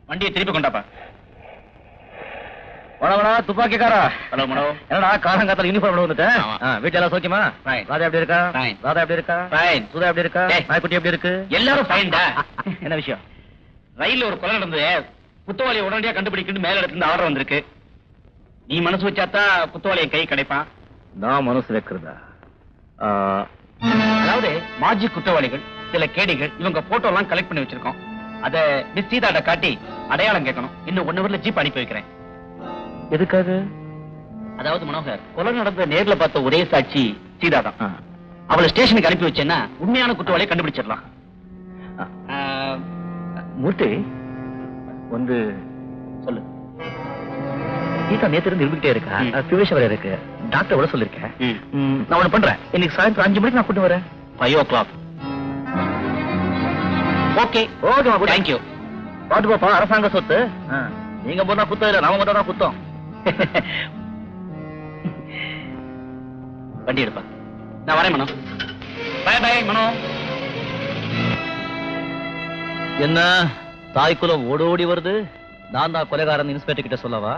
வண்டியை திருப்பி கொண்டாப்பா. வணவனா துப்பாக்கிக்காரா. ஹலோ மனோ. என்னடா காலங்காத்தால யூனிஃபார்ம் வந்துட்டேன். வீட்டுல எல்லாம் சௌக்கியமா? ராதா எப்படி இருக்கா? ராதா எப்படி இருக்கா? சுதா எப்படி இருக்கா? நாய்க்குட்டி எப்படி இருக்கு? எல்லாரும் ஃபைன்டா. என்ன விஷயம்? ரயில்ல ஒரு கொலை நடந்தது. குத்தவாளியை உடனடியா கண்டுபிடிக்கணும் மேல இடத்துல ஆர்டர் வந்திருக்கு. நீ மனசு வச்சாத்தான் குத்தவாளியை கை கிடைப்பான். நான் மனசு வைக்கிறதா? அதாவது மாஜி குற்றவாளிகள், சில கேடிகள், இவங்க போட்டோ எல்லாம் கலெக்ட் பண்ணி வச்சிருக்கோம். அத மிஸ் சீதாட்ட காட்டி அடையாளம் கேட்கணும். இன்னும் 1 ஹவர்ல ஜீப் அனுப்பி வைக்கிறேன். எதுக்காக? அதாவது மனோகர், கொலை நடந்த நேர்ல பார்த்த ஒரே சாட்சி சீதா தான். அவளை ஸ்டேஷனுக்கு அனுப்பி வச்சேன்னா உண்மையான குற்றவாளியை கண்டுபிடிச்சிடலாம். மூர்த்தி வந்து சொல்லு. சீதா நேத்து இருந்து இருந்துகிட்டே இருக்கா. பிவேஷ் வர இருக்கு. டாக்டர் விட சொல்லிருக்கேன். நான் ஒண்ணு பண்றேன். இன்னைக்கு சாயந்தரம் 5 மணிக்கு நான் கூட்டு வரேன். 5 o'clock. Okay okay, thank you. பாட்டு பாப்பா, அரசாங்க சொத்து. நீங்க போனா குத்தம் இல்ல, நாம மட்டும் தான் குத்தம். வண்டி எடுப்பா. நான் வரேன் மனோ. பை பை மனோ. என்ன தாய்க்குலம் ஓடோடி வருது? நான் தான் கொலைகாரன் இன்ஸ்பெக்டர் கிட்ட சொல்லவா?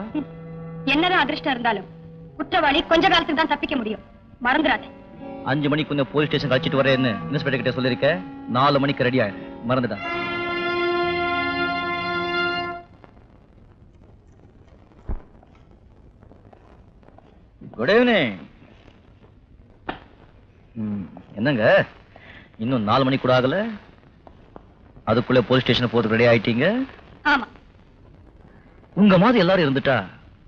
என்னதான் அதிர்ஷ்டம் இருந்தாலும் குற்றவாளி கொஞ்ச காலத்துக்கு தான் தப்பிக்க முடியும். மறந்துடாத. 5 மணிக்கு போலீஸ் ஸ்டேஷன் அழைச்சிட்டு வரேன்னு இன்ஸ்பெக்டர் கிட்ட சொல்லிருக்க. 4 மணிக்கு ரெடி ஆயிரு. மறந்துட்டா. Good evening. என்னங்க இன்னும் 4 மணி கூட ஆகல, அதுக்குள்ள போலீஸ் ஸ்டேஷன் போறதுக்கு ரெடி ஆயிட்டீங்க? ஆமா. உங்க மாதிரி எல்லாரும் இருந்துட்டா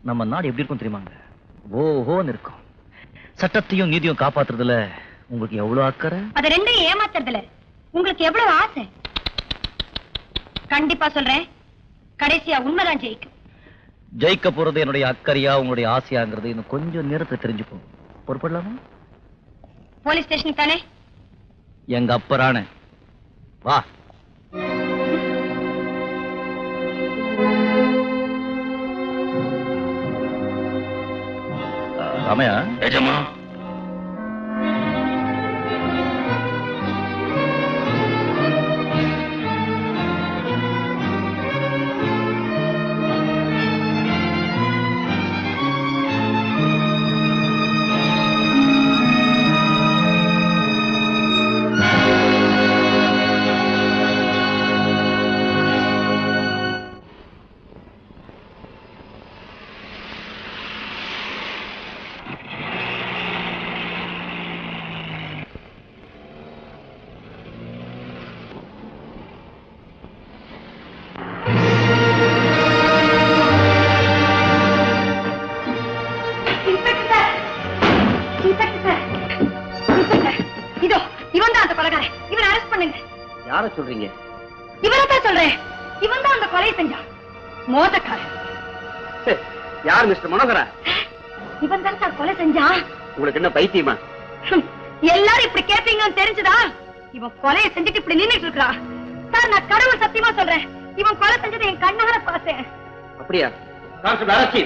நம்ம நாடு எப்படி இருக்கும் தெரியுமாங்க? ஓஹோன்னு இருக்கும். சட்டத்தையும் நீதியும் காப்பாத்துறதுல உங்களுக்கு எவ்வளவு அக்கறை? அது ரெண்டையும் ஏமாத்துறதுல உங்களுக்கு எவ்வளவு ஆசை? கண்டிப்பா சொல்றேன், கடைசியா உண்மைதான் ஜெயிக்கும். ஜெயிக்க போறது என்னுடைய அக்கறையா உங்களுடைய ஆசையாங்கிறது இன்னும் கொஞ்சம் நேரத்துல தெரிஞ்சுப்போம். பொறுப்படலாமா? போலீஸ் ஸ்டேஷன் தானே? எங்க அப்பரான வா. ராமையா. ஏஜமா. யார சொல்றீங்க? இவரத்தான் சொல்றேன். இவன் தான் அந்த கொலை செஞ்சான். மோசக்காரன். யார் மிஸ்டர் மனோகரா? இவன் தான் சார் கொலை செஞ்சான். உங்களுக்கு என்ன பைத்தியமா? எல்லாரும் இப்படி கேட்பீங்கன்னு தெரிஞ்சுதா இவன் கொலையை செஞ்சுட்டு இப்படி நின்னுட்டு இருக்கான். சார் நான் கடவுள் சத்தியமா சொல்றேன், இவன் கொலை செஞ்சதை என் கண்ணால பார்த்தேன். அப்படியா? கான்ஸ்டபிள் அரசி